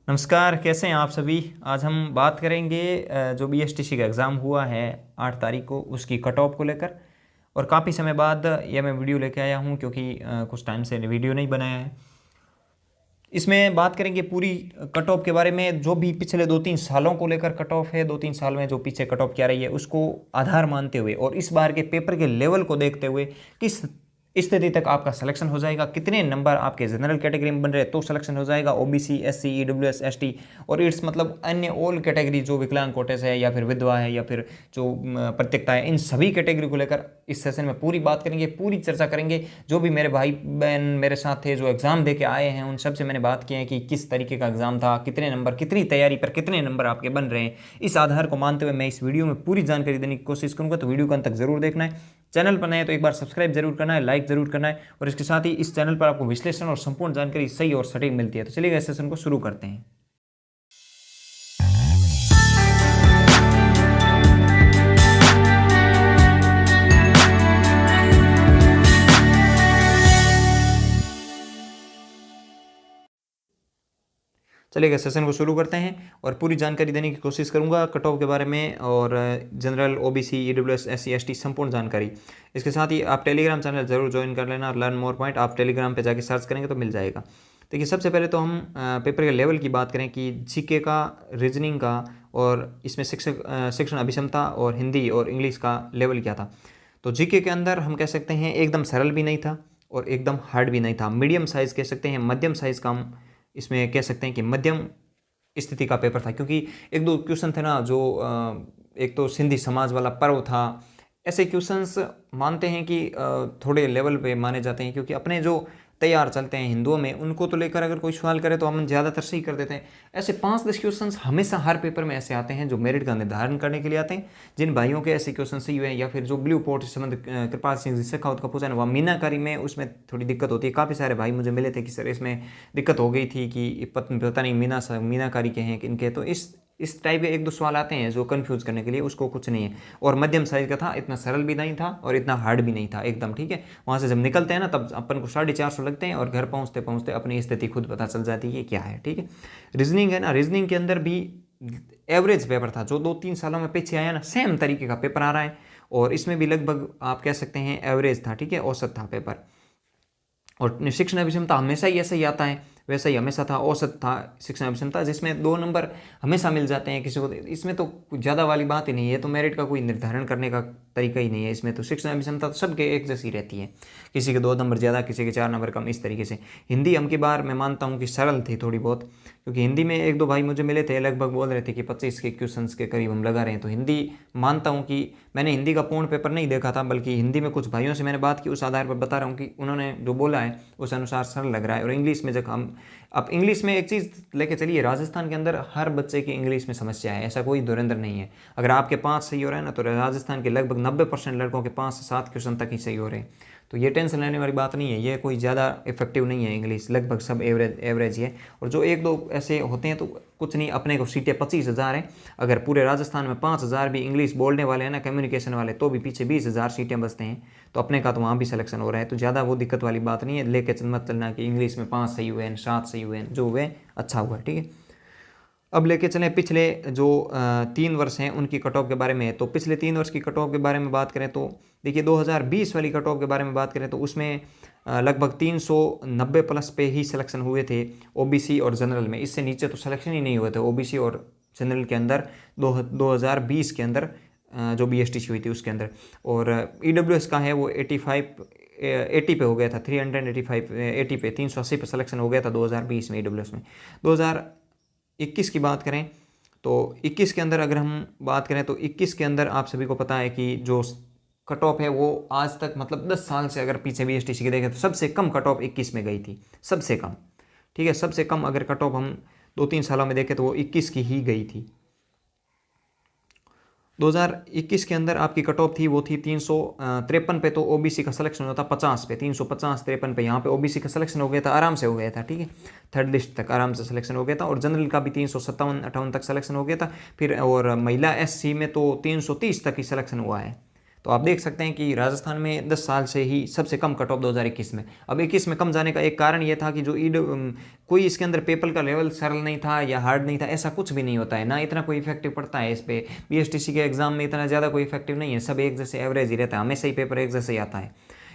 नमस्कार, कैसे हैं आप सभी। आज हम बात करेंगे जो बीएसटीसी का एग्ज़ाम हुआ है 8 तारीख को, उसकी कट ऑफ को लेकर। और काफ़ी समय बाद यह मैं वीडियो लेके आया हूं क्योंकि कुछ टाइम से वीडियो नहीं बनाया है। इसमें बात करेंगे पूरी कट ऑफ के बारे में, जो भी पिछले 2-3 सालों को लेकर कट ऑफ है, 2-3 साल में जो पीछे कट ऑफ क्या रही है उसको आधार मानते हुए और इस बार के पेपर के लेवल को देखते हुए किस स्थिति तक आपका सिलेक्शन हो जाएगा, कितने नंबर आपके जनरल कैटेगरी में बन रहे तो सिलेक्शन हो जाएगा, ओबीसी, एससी, ईडब्ल्यूएस, एसटी और इट्स मतलब अन्य ऑल कैटेगरी जो विकलांग कोटे से है या फिर विधवा है या फिर जो प्रत्येकता है, इन सभी कैटेगरी को लेकर इस सेशन में पूरी बात करेंगे, पूरी चर्चा करेंगे। जो भी मेरे भाई बहन मेरे साथ थे जो एग्ज़ाम दे के आए हैं उन सब से मैंने बात की है कि किस तरीके का एग्ज़ाम था, कितने नंबर, कितनी तैयारी पर कितने नंबर आपके बन रहे हैं। इस आधार को मानते हुए मैं इस वीडियो में पूरी जानकारी देने की कोशिश करूंगा, तो वीडियो को अंत तक जरूर देखना है। चैनल पर नए तो एक बार सब्सक्राइब जरूर करना है, लाइक जरूर करना है और इसके साथ ही इस चैनल पर आपको विश्लेषण और संपूर्ण जानकारी सही और सटीक मिलती है। तो चलिए इस सेशन को शुरू करते हैं। चलिए सेशन को शुरू करते हैं और पूरी जानकारी देने की कोशिश करूंगा कट ऑफ के बारे में और general, OBC, EWS, SC, ST संपूर्ण जानकारी। इसके साथ ही आप टेलीग्राम चैनल जरूर ज्वाइन कर लेना और लर्न मोर पॉइंट आप टेलीग्राम पे जाके सर्च करेंगे तो मिल जाएगा। देखिए सबसे पहले तो हम पेपर के लेवल की बात करें कि जीके का, रीजनिंग का और इसमें शिक्षण अभिक्षमता और हिंदी और इंग्लिश का लेवल क्या था। तो जीके के अंदर हम कह सकते हैं एकदम सरल भी नहीं था और एकदम हार्ड भी नहीं था, मीडियम साइज़ कह सकते हैं, मध्यम साइज़ का हम इसमें कह सकते हैं कि मध्यम स्थिति का पेपर था। क्योंकि एक दो क्वेश्चन थे ना जो एक तो सिंधी समाज वाला पर्व था, ऐसे क्वेश्चंस मानते हैं कि थोड़े लेवल पे माने जाते हैं क्योंकि अपने जो तैयार चलते हैं हिंदुओं में उनको तो लेकर अगर कोई सवाल करे तो हम ज़्यादातर सही कर देते हैं। ऐसे 5-10 क्वेश्चंस हमेशा हर पेपर में ऐसे आते हैं जो मेरिट का निर्धारण करने के लिए आते हैं। जिन भाइयों के ऐसे क्वेश्चन सही हुए हैं या फिर जो ब्लू पोर्ट से संबंध कृपाल सिंह जी शेखावत का पूछा है वह मीनाकारी में उसमें थोड़ी दिक्कत होती है। काफ़ी सारे भाई मुझे मिले थे कि सर इसमें दिक्कत हो गई थी कि पता नहीं मीनाकारी के हैं किनके, तो इस टाइप के एक दो सवाल आते हैं जो कंफ्यूज करने के लिए, उसको कुछ नहीं है। और मध्यम साइज का था, इतना सरल भी नहीं था और इतना हार्ड भी नहीं था, एकदम ठीक है। वहाँ से जब निकलते हैं ना तब अपन को 450 लगते हैं और घर पहुँचते पहुँचते अपनी स्थिति खुद पता चल जाती है क्या है, ठीक है। रीजनिंग है ना, रीजनिंग के अंदर भी एवरेज पेपर था। जो 2-3 सालों में पीछे आया ना सेम तरीके का पेपर आ रहा है और इसमें भी लगभग आप कह सकते हैं एवरेज था, ठीक है, औसत था पेपर। और शिक्षण अभिक्षमता हमेशा ही ऐसा ही आता है, वैसा ही हमेशा था, औसत था शिक्षण अभिक्षमता, जिसमें 2 नंबर हमेशा मिल जाते हैं किसी को। इसमें तो कुछ ज़्यादा वाली बात ही नहीं है, तो मेरिट का कोई निर्धारण करने का तरीका ही नहीं है इसमें। तो शिक्षण अभिक्षमता तो सबके एक जैसी रहती है, किसी के 2 नंबर ज़्यादा, किसी के 4 नंबर कम, इस तरीके से। हिंदी हम की बार मैं मानता हूँ कि सरल थी थोड़ी बहुत, क्योंकि हिंदी में 1-2 भाई मुझे मिले थे लगभग बोल रहे थे कि 25 के क्वेश्चन के करीब हम लगा रहे हैं। तो हिंदी मानता हूँ कि मैंने हिंदी का पूर्ण पेपर नहीं देखा था, बल्कि हिंदी में कुछ भाइयों से मैंने बात की, उस आधार पर बता रहा हूँ कि उन्होंने जो बोला है उस अनुसार सरल लग रहा है। और इंग्लिश में जब हम अब इंग्लिश में एक चीज़ लेके चलिए, राजस्थान के अंदर हर बच्चे की इंग्लिश में समस्या है, ऐसा कोई धुरंधर नहीं है। अगर आपके 5 सही हो रहे हैं ना तो राजस्थान के लगभग 90% लड़कों के 5 से 7 क्वेश्चन तक ही सही हो रहे हैं। तो ये टेंशन लेने वाली बात नहीं है, ये कोई ज़्यादा इफेक्टिव नहीं है इंग्लिश, लगभग सब एवरेज ही है। और जो 1-2 ऐसे होते हैं तो कुछ नहीं, अपने को सीटें 25,000 हैं, अगर पूरे राजस्थान में 5,000 भी इंग्लिश बोलने वाले हैं ना, कम्युनिकेशन वाले, तो भी पीछे 20,000 सीटें बचते हैं। तो अपने का तो वहाँ भी सिलेक्शन हो रहा है, तो ज़्यादा वो दिक्कत वाली बात नहीं है। लेके मत चलना कि इंग्लिश में 5 सही हुए हैं, 7 सही हुए हैं, जो हुए अच्छा हुआ, ठीक है। अब लेके चलें पिछले जो 3 वर्ष हैं उनकी कट ऑफ के बारे में। तो पिछले 3 वर्ष की कट ऑफ के बारे में बात करें तो देखिए 2020 वाली कट ऑफ के बारे में बात करें तो उसमें लगभग 390 प्लस पे ही सिलेक्शन हुए थे ओबीसी और जनरल में, इससे नीचे तो सिलेक्शन ही नहीं हुए थे ओबीसी और जनरल के अंदर 2020 के अंदर, जो बीएसटीसी हुई थी उसके अंदर। और ईडब्ल्यूएस का है वो 80 पे हो गया था, 80 पे 380 पे सिलेक्शन हो गया था 2020 में ईडब्ल्यूएस में। 2021 की बात करें तो 21 के अंदर अगर हम बात करें तो 21 के अंदर आप सभी को पता है कि जो कट ऑफ है वो आज तक मतलब 10 साल से अगर पीछे बीएसटीसी की देखें तो सबसे कम कट ऑफ 21 में गई थी, सबसे कम, ठीक है। सबसे कम अगर कट ऑफ हम 2-3 सालों में देखें तो वो 21 की ही गई थी। 2021 के अंदर आपकी कट ऑफ थी वो थी 353 पे, तो ओबीसी का सिलेक्शन होता 50 पे, 350-53 पे यहाँ पे ओबीसी का सिलेक्शन हो गया था, आराम से हो गया था, ठीक है। थर्ड लिस्ट तक आराम से सिलेक्शन हो गया था। और जनरल का भी 357-58 तक सिलेक्शन हो गया था। फिर और महिला एससी में तो 330 तक ही सिलेक्शन हुआ है। तो आप देख सकते हैं कि राजस्थान में 10 साल से ही सबसे कम कट ऑफ 2021 में। अब 21 में कम जाने का एक कारण ये था कि जो कोई इसके अंदर पेपर का लेवल सरल नहीं था या हार्ड नहीं था, ऐसा कुछ भी नहीं होता है, ना इतना कोई इफेक्टिव पड़ता है इस पर। बीएसटीसी के एग्जाम में इतना ज़्यादा कोई इफेक्टिव नहीं है, सब एक जैसे एवरेज ही रहता है, हमेशा ही पेपर एक जैसे ही आता है।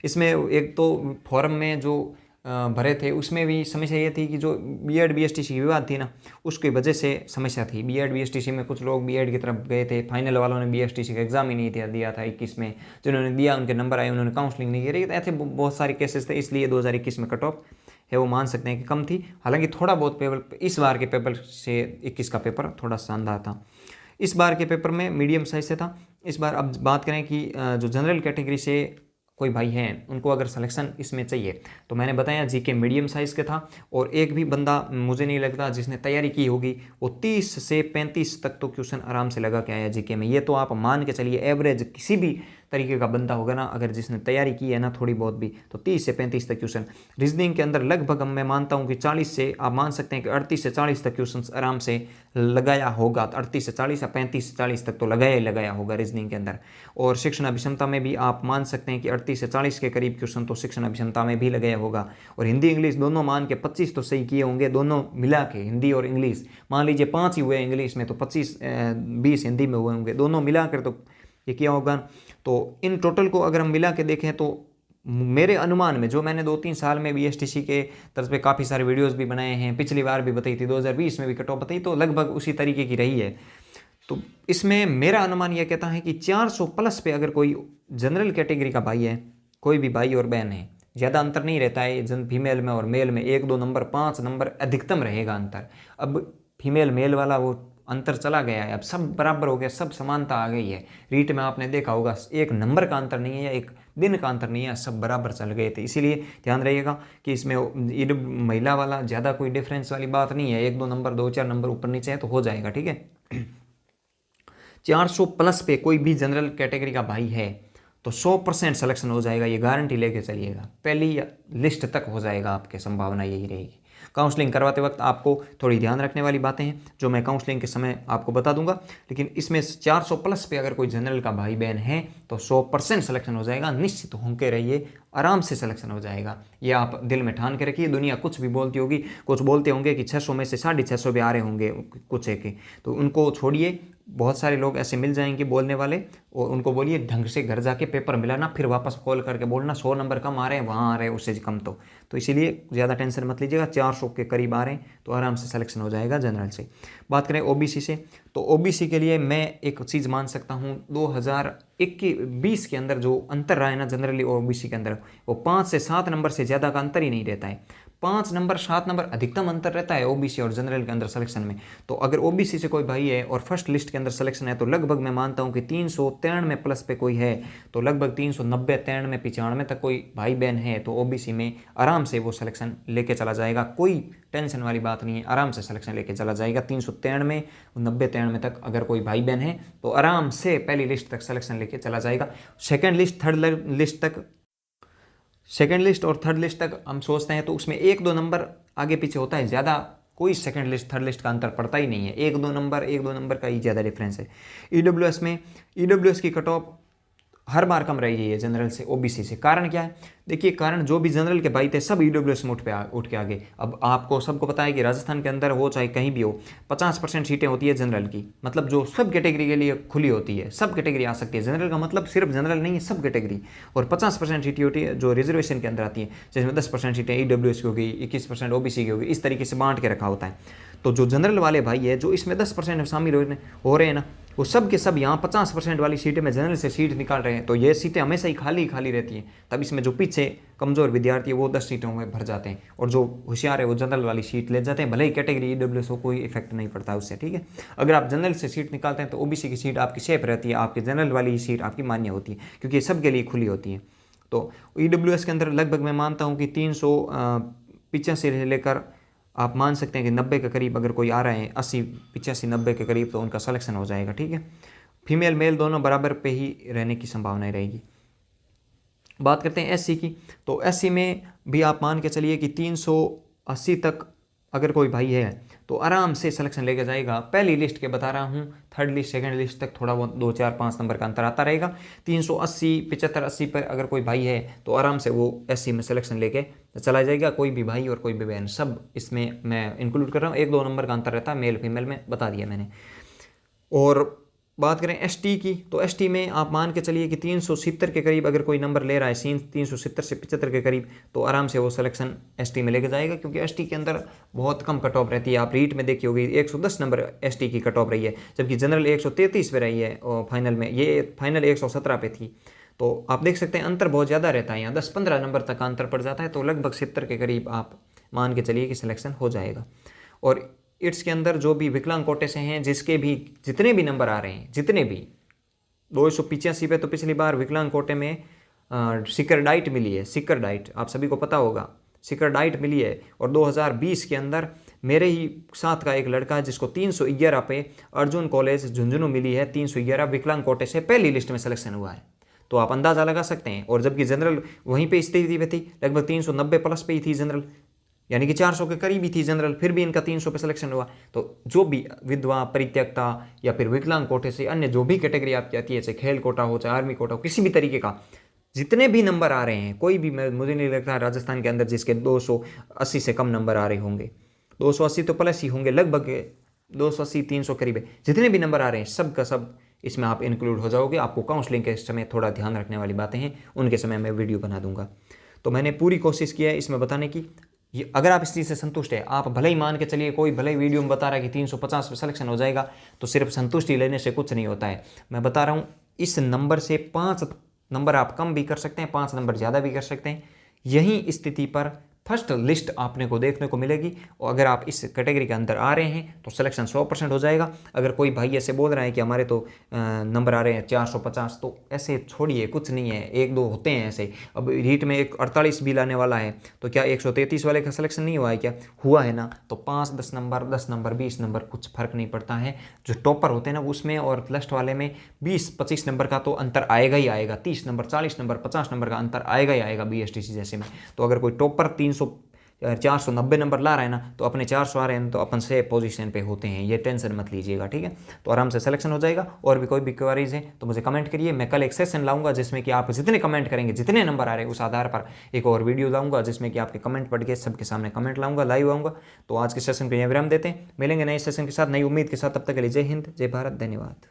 इसमें एक तो फॉरम में जो भरे थे उसमें भी समस्या ये थी कि जो बीएड बीएसटीसी की विवाद थी ना, उसकी वजह से समस्या थी। बीएड बीएसटीसी में कुछ लोग बीएड की तरफ गए थे, फाइनल वालों ने बीएसटीसी का एग्जाम ही नहीं दिया था 21 में, जिन्होंने दिया उनके नंबर आए, उन्होंने काउंसलिंग नहीं की, तो ऐसे बहुत सारे केसेस थे, इसलिए 2021 में कट ऑफ है वो मान सकते हैं कि कम थी। हालांकि थोड़ा बहुत पेपर इस बार के पेपर से 21 का पेपर थोड़ा शानदार था। इस बार के पेपर में मीडियम साइज से था। इस बार अब बात करें कि जो जनरल कैटेगरी से कोई भाई हैं उनको अगर सिलेक्शन इसमें चाहिए, तो मैंने बताया जीके मीडियम साइज़ का था, और एक भी बंदा मुझे नहीं लगता जिसने तैयारी की होगी वो 30 से 35 तक तो क्वेश्चन आराम से लगा के आया जीके में। ये तो आप मान के चलिए एवरेज किसी भी तरीके का बंदा होगा ना, अगर जिसने तैयारी की है ना थोड़ी बहुत भी, तो 30 से 35 तक क्वेश्चन। रीजनिंग के अंदर लगभग मैं मानता हूँ कि 40 से आप मान सकते हैं कि 38 से 40 तक क्वेश्चन आराम से लगाया होगा, तो 38 से 40 या 35 से 40 तक तो लगाया ही लगाया होगा रीजनिंग के अंदर। और शिक्षण अभिक्षमता में भी आप मान सकते हैं कि 38 से 40 के करीब क्वेश्चन तो शिक्षण अभिक्षमता में भी लगाया होगा। और हिंदी इंग्लिश दोनों मान के 25 तो सही किए होंगे, दोनों मिला के हिंदी और इंग्लिश। मान लीजिए 5 ही हुए इंग्लिश में, तो 20 हिंदी में हुए होंगे, दोनों मिला कर तो ये किया होगा। तो इन टोटल को अगर हम मिला के देखें तो मेरे अनुमान में, जो मैंने 2-3 साल में बीएसटीसी के तर्ज पे काफ़ी सारे वीडियोस भी बनाए हैं, पिछली बार भी बताई थी, 2020 में भी कट ऑफ बताई, तो लगभग उसी तरीके की रही है। तो इसमें मेरा अनुमान यह कहता है कि 400 प्लस पे अगर कोई जनरल कैटेगरी का भाई है, कोई भी भाई और बहन है, ज़्यादा अंतर नहीं रहता है जन फीमेल में और मेल में, 1-2 नंबर 5 नंबर अधिकतम रहेगा अंतर। अब फीमेल मेल वाला वो अंतर चला गया है, अब सब बराबर हो गया, सब समानता आ गई है। रीट में आपने देखा होगा एक नंबर का अंतर नहीं है या एक दिन का अंतर नहीं है, सब बराबर चल गए थे। इसीलिए ध्यान रहिएगा कि इसमें महिला वाला ज़्यादा कोई डिफरेंस वाली बात नहीं है, 1-2 नंबर 2-4 नंबर ऊपर नीचे है तो हो जाएगा, ठीक है। 400 प्लस पे कोई भी जनरल कैटेगरी का भाई है तो 100% सिलेक्शन हो जाएगा, ये गारंटी लेके चलिएगा। पहली लिस्ट तक हो जाएगा, आपकी संभावना यही रहेगी। काउंसलिंग करवाते वक्त आपको थोड़ी ध्यान रखने वाली बातें हैं जो मैं काउंसलिंग के समय आपको बता दूंगा, लेकिन इसमें 400 प्लस पे अगर कोई जनरल का भाई बहन है तो 100% सिलेक्शन हो जाएगा। निश्चित होकर रहिए, आराम से सिलेक्शन हो जाएगा, ये आप दिल में ठान के रखिए। दुनिया कुछ भी बोलती होगी, कुछ बोलते होंगे कि 600 में से 650 भी आ रहे होंगे कुछ एक, तो उनको छोड़िए। बहुत सारे लोग ऐसे मिल जाएंगे बोलने वाले, और उनको बोलिए ढंग से घर जाके पेपर मिलाना, फिर वापस कॉल करके बोलना 100 नंबर कम आ रहे हैं, वहाँ आ रहे हैं उससे कम। तो इसीलिए ज़्यादा टेंशन मत लीजिएगा, 400 के करीब आ रहे हैं तो आराम से सिलेक्शन हो जाएगा जनरल से। बात करें ओबीसी से, तो ओबीसी के लिए मैं एक चीज़ मान सकता हूँ, 2021-20 के अंदर जो अंतर रहा है ना जनरली ओबीसी के अंदर, वो 5 से 7 नंबर से ज़्यादा का अंतर ही नहीं रहता है। 5 नंबर 7 नंबर अधिकतम अंतर रहता है ओबीसी और जनरल के अंदर सिलेक्शन में। तो अगर ओबीसी से कोई भाई है और फर्स्ट लिस्ट के अंदर सिलेक्शन है, तो लगभग मैं मानता हूं कि 393 प्लस पे कोई है, तो लगभग 390, 93, 95 तक कोई भाई बहन है तो ओबीसी में आराम से वो सिलेक्शन लेके चला जाएगा। कोई टेंशन वाली बात नहीं है, आराम से सिलेक्शन लेके चला जाएगा। 393, 90, 93 तक अगर कोई भाई बहन है तो आराम से पहली लिस्ट तक सिलेक्शन लेके चला जाएगा। सेकेंड लिस्ट, थर्ड लिस्ट तक, सेकेंड लिस्ट और थर्ड लिस्ट तक हम सोचते हैं तो उसमें 1-2 नंबर आगे पीछे होता है, ज़्यादा कोई सेकेंड लिस्ट थर्ड लिस्ट का अंतर पड़ता ही नहीं है, 1-2 नंबर का ही ज़्यादा डिफरेंस है। ईडब्ल्यूएस में, ईडब्ल्यूएस की कट ऑफ हर बार कम रही है जनरल से ओबीसी से। कारण क्या है? देखिए, कारण जो भी जनरल के भाई थे सब ईडब्ल्यूएस में उठ के आगे। अब आपको सबको पता है कि राजस्थान के अंदर हो चाहे कहीं भी हो, 50% सीटें होती है जनरल की, मतलब जो सब कैटेगरी के लिए खुली होती है, सब कैटेगरी आ सकती है। जनरल का मतलब सिर्फ जनरल नहीं है, सब कैटेगरी। और 50% सीटें होती है जो रिजर्वेशन के अंदर आती है, जिसमें 10% सीटें ईडब्ल्यूएस की होगी, 21% ओबीसी की होगी, इस तरीके से बांट के रखा होता है। तो जो जनरल वाले भाई है जो इसमें 10% शामिल हो रहे हैं ना, वो सब के सब यहाँ 50% वाली सीटें में जनरल से सीट निकाल रहे हैं, तो ये सीटें हमेशा ही खाली खाली रहती हैं। तब इसमें जो पीछे कमज़ोर विद्यार्थी है वो 10 सीटों में भर जाते हैं, और जो होशियार है वो जनरल वाली सीट ले जाते हैं, भले ही कैटेगरी ईडब्ल्यूएस हो, कोई इफेक्ट नहीं पड़ता उससे, ठीक है। अगर आप जनरल से सीट निकालते हैं तो ओबीसी की सीट आपकी सेफ रहती है, आपकी जनरल वाली सीट आपकी मान्य होती है, क्योंकि ये सबके लिए खुली होती है। तो ईडब्ल्यूएस के अंदर लगभग मैं मानता हूँ कि 385 से लेकर आप मान सकते हैं कि 90 के करीब अगर कोई आ रहे हैं, 80, 85, 90 के करीब, तो उनका सिलेक्शन हो जाएगा, ठीक है। फीमेल मेल दोनों बराबर पे ही रहने की संभावना रहेगी। बात करते हैं एससी की, तो एससी में भी आप मान के चलिए कि 380 तक अगर कोई भाई है तो आराम से सिलेक्शन लेके जाएगा। पहली लिस्ट के बता रहा हूँ, थर्ड लिस्ट सेकंड लिस्ट तक थोड़ा बहुत 2 4 5 नंबर का अंतर आता रहेगा। 380 75 80 पर अगर कोई भाई है तो आराम से वो एससी में सिलेक्शन लेके चला जाएगा। कोई भी भाई और कोई भी बहन, सब इसमें मैं इंक्लूड कर रहा हूँ। 1-2 नंबर का अंतर रहता है मेल फीमेल में, बता दिया मैंने। और बात करें एसटी की, तो एसटी में आप मान के चलिए कि 370 के करीब अगर कोई नंबर ले रहा है, 370 से 75 के करीब, तो आराम से वो सिलेक्शन एसटी में लेके जाएगा। क्योंकि एसटी के अंदर बहुत कम कट ऑफ रहती है। आप रीट में देखी होगी 110 नंबर एसटी की कट ऑफ रही है, जबकि जनरल 133 पे रही है और फाइनल में, ये फाइनल 117 पे थी। तो आप देख सकते हैं अंतर बहुत ज़्यादा रहता है, यहाँ 10-15 नंबर तक का अंतर पड़ जाता है। तो लगभग 70 के करीब आप मान के चलिए कि सिलेक्शन हो जाएगा। और इट्स के अंदर जो भी विकलांग कोटे से हैं, जिसके भी जितने भी नंबर आ रहे हैं, जितने भी 285 पे तो पिछली बार विकलांग कोटे में सिकर डाइट मिली है। सिकर डाइट आप सभी को पता होगा, सिकर डाइट मिली है। और 2020 के अंदर मेरे ही साथ का एक लड़का है जिसको 311 पे अर्जुन कॉलेज झुंझुनू मिली है। 311 विकलांग कोटे से पहली लिस्ट में सिलेक्शन हुआ है। तो आप अंदाज़ा लगा सकते हैं। और जबकि जनरल वहीं पे स्थिति पे थी, लगभग 390 प्लस पे ही थी जनरल, यानी कि 400 के करीब ही थी जनरल, फिर भी इनका 300 पे सिलेक्शन हुआ। तो जो भी विधवा, परित्यक्ता या फिर विकलांग कोटे से अन्य जो भी कैटेगरी आपकी आती है, चाहे खेल कोटा हो, चाहे आर्मी कोटा हो, किसी भी तरीके का जितने भी नंबर आ रहे हैं, कोई भी, मुझे नहीं लगता राजस्थान के अंदर जिसके 280 से कम नंबर आ रहे होंगे। 280 तो प्लस ही होंगे, लगभग 280 300 करीब है। जितने भी नंबर आ रहे हैं सब का सब इसमें आप इंक्लूड हो जाओगे। आपको काउंसलिंग के समय थोड़ा ध्यान रखने वाली बातें हैं, उनके समय मैं वीडियो बना दूंगा। तो मैंने पूरी कोशिश की है इसमें बताने की। ये अगर आप इस चीज़ से संतुष्ट है, आप भले ही मान के चलिए, कोई भले ही वीडियो में बता रहा है कि 350 पे सिलेक्शन हो जाएगा, तो सिर्फ संतुष्टि लेने से कुछ नहीं होता है। मैं बता रहा हूँ इस नंबर से 5 नंबर आप कम भी कर सकते हैं, 5 नंबर ज़्यादा भी कर सकते हैं। यही स्थिति पर फर्स्ट लिस्ट आपने को देखने को मिलेगी। और अगर आप इस कैटेगरी के अंदर आ रहे हैं तो सिलेक्शन 100% हो जाएगा। अगर कोई भाई ऐसे बोल रहा है कि हमारे तो नंबर आ रहे हैं 450, तो ऐसे छोड़िए, कुछ नहीं है, 1-2 होते हैं ऐसे। अब रीट में एक 48 भी लाने वाला है, तो क्या 133 वाले का सिलेक्शन नहीं हुआ है? क्या हुआ है ना। तो 5-10 नंबर, 10 नंबर, 20 नंबर कुछ फर्क नहीं पड़ता है। जो टॉपर होते हैं ना उसमें और लास्ट वाले में 20-25 नंबर का तो अंतर आएगा ही आएगा। 30 नंबर, 40 नंबर, 50 नंबर का अंतर आएगा ही आएगा BSTC जैसे में। तो अगर कोई टॉपर 490 नंबर ला रहा है ना, तो अपने 400 आ रहे हैं तो अपन से पोजीशन पे होते हैं, ये टेंशन मत लीजिएगा, ठीक है। तो आराम से सिलेक्शन हो जाएगा। और भी कोई भी क्वेरीज है तो मुझे कमेंट करिए। मैं कल एक सेशन लाऊंगा जिसमें कि आप जितने कमेंट करेंगे, जितने नंबर आ रहे हैं, उस आधार पर एक और वीडियो लाऊंगा जिसमें कि आपके कमेंट पढ़ के सबके सामने कमेंट लाऊंगा, लाइव आऊँगा। तो आज के सेशन को यहाँ विराम देते हैं, मिलेंगे नए सेशन के साथ, नई उम्मीद के साथ। तब तक के लिए जय हिंद, जय भारत, धन्यवाद।